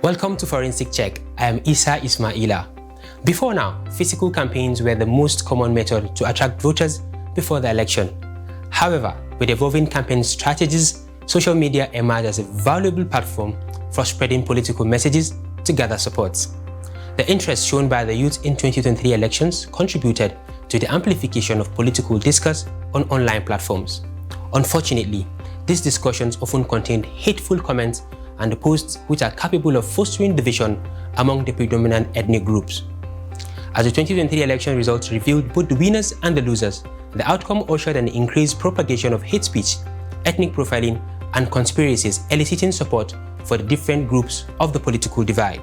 Welcome to Forensic Check. I am Isa Ismaila. Before now, physical campaigns were the most common method to attract voters before the election. However, with evolving campaign strategies, social media emerged as a valuable platform for spreading political messages to gather supports. The interest shown by the youth in 2023 elections contributed to the amplification of political discourse on online platforms. Unfortunately, these discussions often contained hateful comments and posts which are capable of fostering division among the predominant ethnic groups. As the 2023 election results revealed both the winners and the losers, the outcome ushered an increased propagation of hate speech, ethnic profiling, and conspiracies eliciting support for the different groups of the political divide.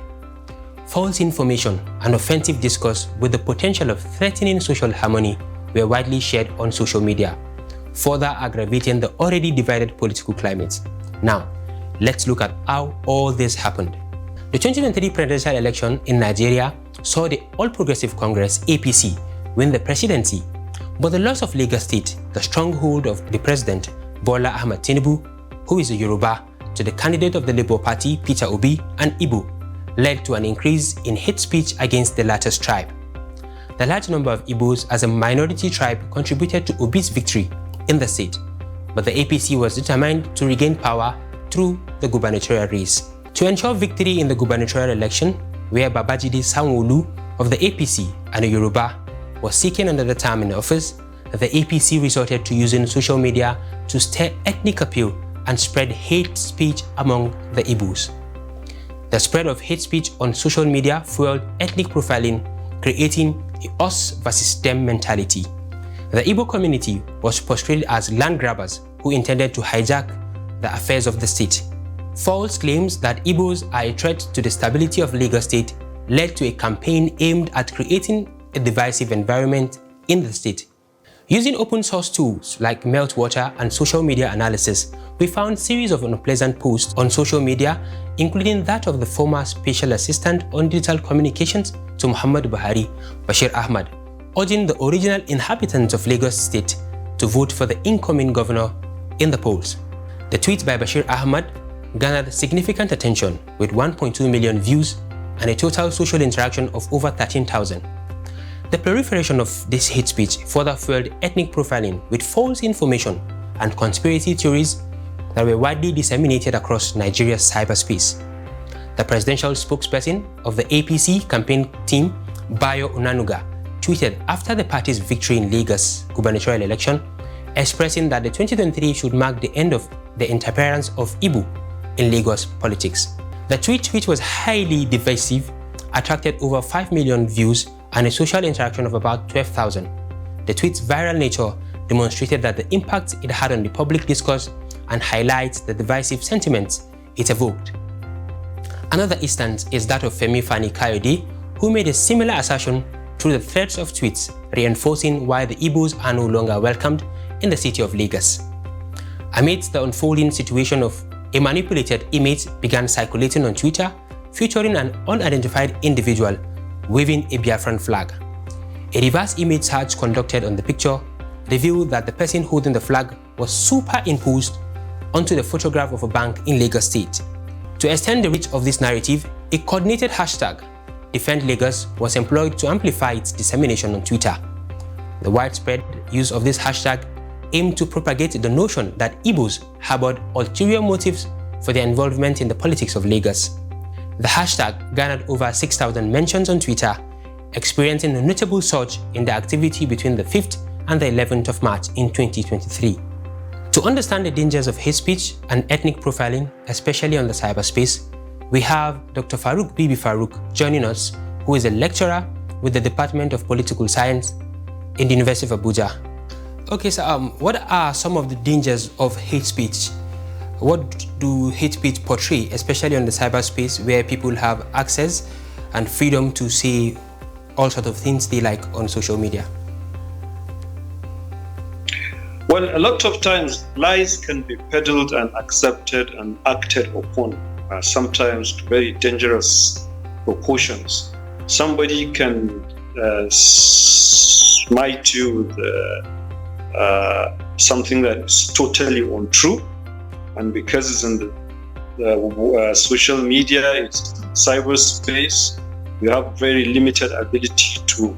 False information and offensive discourse with the potential of threatening social harmony were widely shared on social media, further aggravating the already divided political climate. Now, let's look at how all this happened. The 2023 presidential election in Nigeria saw the All Progressive Congress (APC) win the presidency, but the loss of Lagos State, the stronghold of the president Bola Ahmed Tinubu, who is a Yoruba, to the candidate of the Labour Party Peter Obi, an Igbo, led to an increase in hate speech against the latter's tribe. The large number of Igbos as a minority tribe contributed to Obi's victory in the state, but the APC was determined to regain power through the gubernatorial race. To ensure victory in the gubernatorial election, where Babajide Sanwo-Olu of the APC and a Yoruba was seeking another term in office, the APC resorted to using social media to stir ethnic appeal and spread hate speech among the Igbos. The spread of hate speech on social media fueled ethnic profiling, creating a us versus them mentality. The Igbo community was portrayed as land grabbers who intended to hijack the affairs of the state. False claims that Igbos are a threat to the stability of Lagos State led to a campaign aimed at creating a divisive environment in the state. Using open source tools like Meltwater and social media analysis, we found a series of unpleasant posts on social media, including that of the former Special Assistant on Digital Communications to Muhammadu Buhari, Bashir Ahmad, urging the original inhabitants of Lagos State to vote for the incoming governor in the polls. The tweet by Bashir Ahmad garnered significant attention with 1.2 million views and a total social interaction of over 13,000. The proliferation of this hate speech further fueled ethnic profiling with false information and conspiracy theories that were widely disseminated across Nigeria's cyberspace. The presidential spokesperson of the APC campaign team, Bayo Onanuga, tweeted after the party's victory in Lagos gubernatorial election, expressing that the 2023 should mark the end of the interference of Igbo in Lagos politics. The tweet, which was highly divisive, attracted over 5 million views and a social interaction of about 12,000. The tweet's viral nature demonstrated that the impact it had on the public discourse and highlights the divisive sentiments it evoked. Another instance is that of Femi Fani-Kayode, who made a similar assertion through the threads of tweets, reinforcing why the Igbos are no longer welcomed in the city of Lagos. Amidst the unfolding situation of a manipulated image began circulating on Twitter, featuring an unidentified individual waving a Biafran flag. A reverse image search conducted on the picture revealed that the person holding the flag was superimposed onto the photograph of a bank in Lagos State. To extend the reach of this narrative, a coordinated hashtag, Defend Lagos, was employed to amplify its dissemination on Twitter. The widespread use of this hashtag aimed to propagate the notion that Igbos harbored ulterior motives for their involvement in the politics of Lagos. The hashtag garnered over 6,000 mentions on Twitter, experiencing a notable surge in the activity between the 5th and the 11th of March in 2023. To understand the dangers of hate speech and ethnic profiling, especially on the cyberspace, we have Dr. Farouk Bibi Farouk joining us, who is a lecturer with the Department of Political Science in the University of Abuja. Okay, so what are some of the dangers of hate speech? What do hate speech portray, especially on the cyberspace where people have access and freedom to say all sorts of things they like on social media? Well, a lot of times lies can be peddled and accepted and acted upon, sometimes to very dangerous proportions. Somebody can smite you with something that is totally untrue, and because it's in the social media, it's cyberspace, you have very limited ability to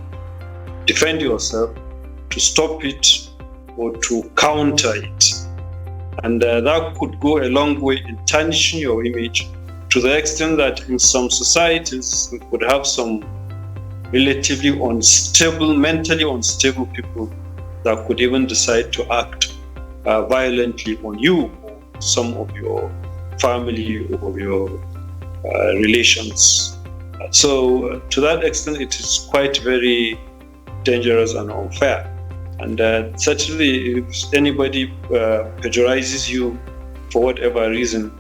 defend yourself, to stop it, or to counter it. And that could go a long way in tarnishing your image, to the extent that in some societies we could have some relatively mentally unstable people that could even decide to act violently on you or some of your family or your relations. So to that extent, it is quite very dangerous and unfair. And certainly, if anybody plagiarizes you for whatever reason,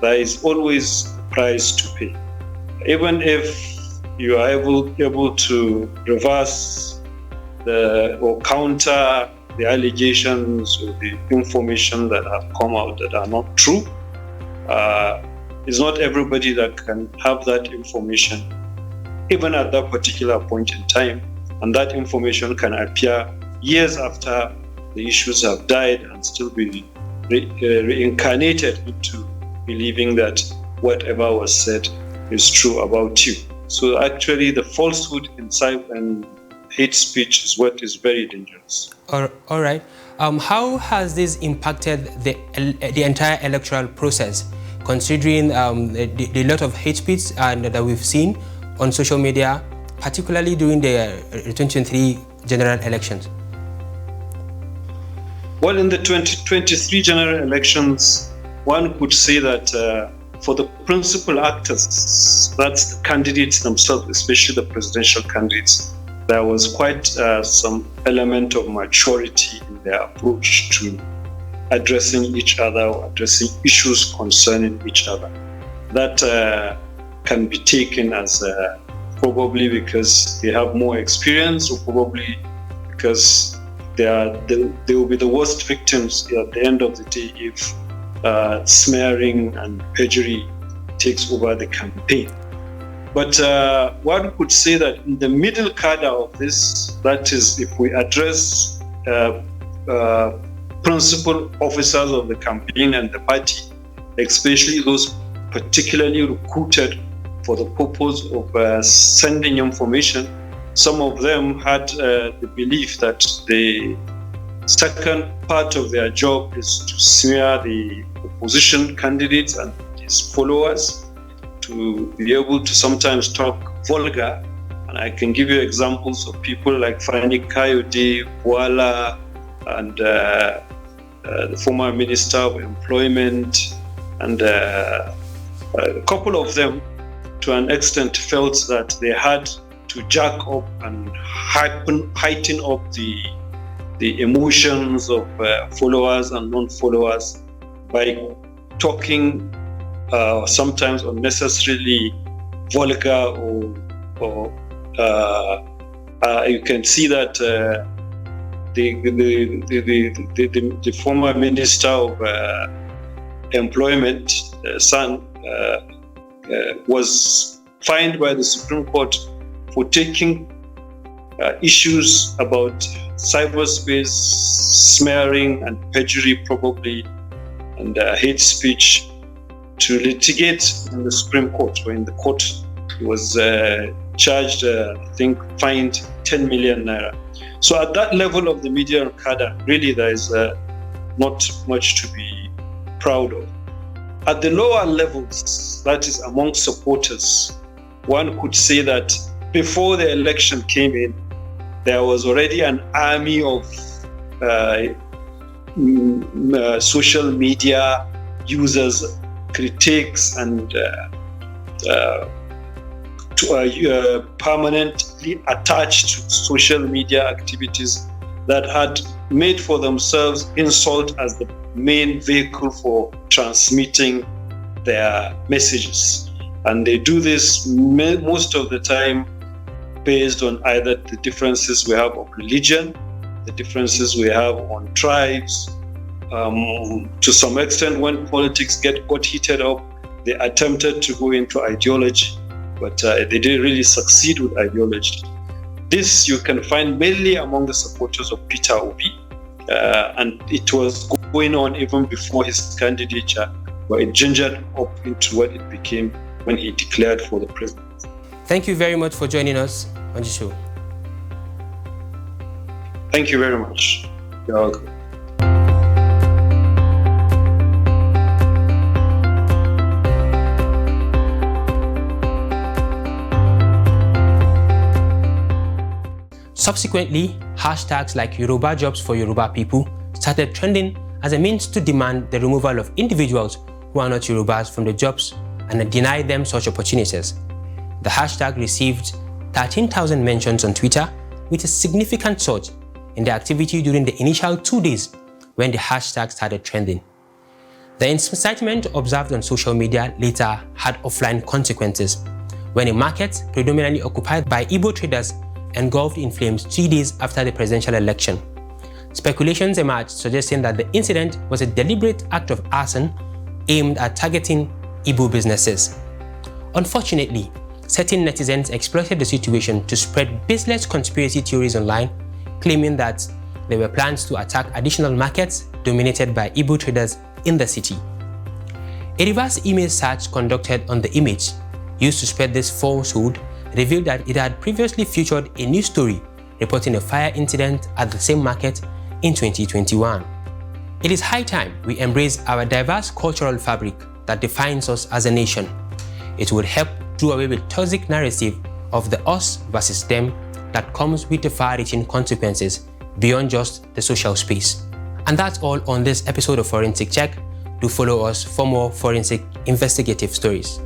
there is always a price to pay. Even if you are able to reverse or counter the allegations or the information that have come out that are not true, it's not everybody that can have that information, even at that particular point in time. And that information can appear years after the issues have died and still be reincarnated into believing that whatever was said is true about you. So actually the falsehood inside and hate speech is what is very dangerous. All right. How has this impacted the entire electoral process, considering the lot of hate speech that we've seen on social media, particularly during the 2023 general elections? Well, in the 2023 general elections, one could say that for the principal actors, that's the candidates themselves, especially the presidential candidates, there was quite some element of maturity in their approach to addressing each other or addressing issues concerning each other. That can be taken as probably because they have more experience, or probably because they will be the worst victims at the end of the day if smearing and perjury takes over the campaign. But one could say that in the middle cadre of this, that is, if we address principal officers of the campaign and the party, especially those particularly recruited for the purpose of sending information, some of them had the belief that the second part of their job is to smear the opposition candidates and his followers, to be able to sometimes talk vulgar. And I can give you examples of people like Fani Kayode, Bwala, and the former Minister of Employment, and a couple of them, to an extent, felt that they had to jack up and heighten up the emotions of followers and non-followers by talking sometimes unnecessarily vulgar, or you can see that the former Minister of Employment, son, was fined by the Supreme Court for taking issues about cyberspace, smearing and perjury probably, and hate speech to litigate in the Supreme Court, or in the court. He was charged, I think, fined 10 million naira. So at that level of the media cadre, really there is not much to be proud of. At the lower levels, that is among supporters, one could say that before the election came in, there was already an army of social media users, critics, and permanently attached to social media activities that had made for themselves insult as the main vehicle for transmitting their messages. And they do this most of the time based on either the differences we have of religion, the differences we have on tribes. To some extent, when politics got heated up, they attempted to go into ideology, but they didn't really succeed with ideology. This you can find mainly among the supporters of Peter Obi, and it was going on even before his candidature, where it gingered up into what it became when he declared for the presidency. Thank you very much for joining us on the show. Thank you very much. You're welcome. Subsequently, hashtags like Yoruba Jobs for Yoruba People started trending as a means to demand the removal of individuals who are not Yorubas from the jobs and deny them such opportunities. The hashtag received 13,000 mentions on Twitter, with a significant surge in the activity during the initial 2 days when the hashtag started trending. The incitement observed on social media later had offline consequences, when a market predominantly occupied by Igbo traders engulfed in flames 3 days after the presidential election. Speculations emerged suggesting that the incident was a deliberate act of arson aimed at targeting Igbo businesses. Unfortunately, certain netizens exploited the situation to spread baseless conspiracy theories online, claiming that there were plans to attack additional markets dominated by Igbo traders in the city. A reverse image search conducted on the image used to spread this falsehood revealed that it had previously featured a news story reporting a fire incident at the same market in 2021. It is high time we embrace our diverse cultural fabric that defines us as a nation. It would help do away with toxic narrative of the us versus them that comes with the far-reaching consequences beyond just the social space. And that's all on this episode of Forensic Check. Do follow us for more forensic investigative stories.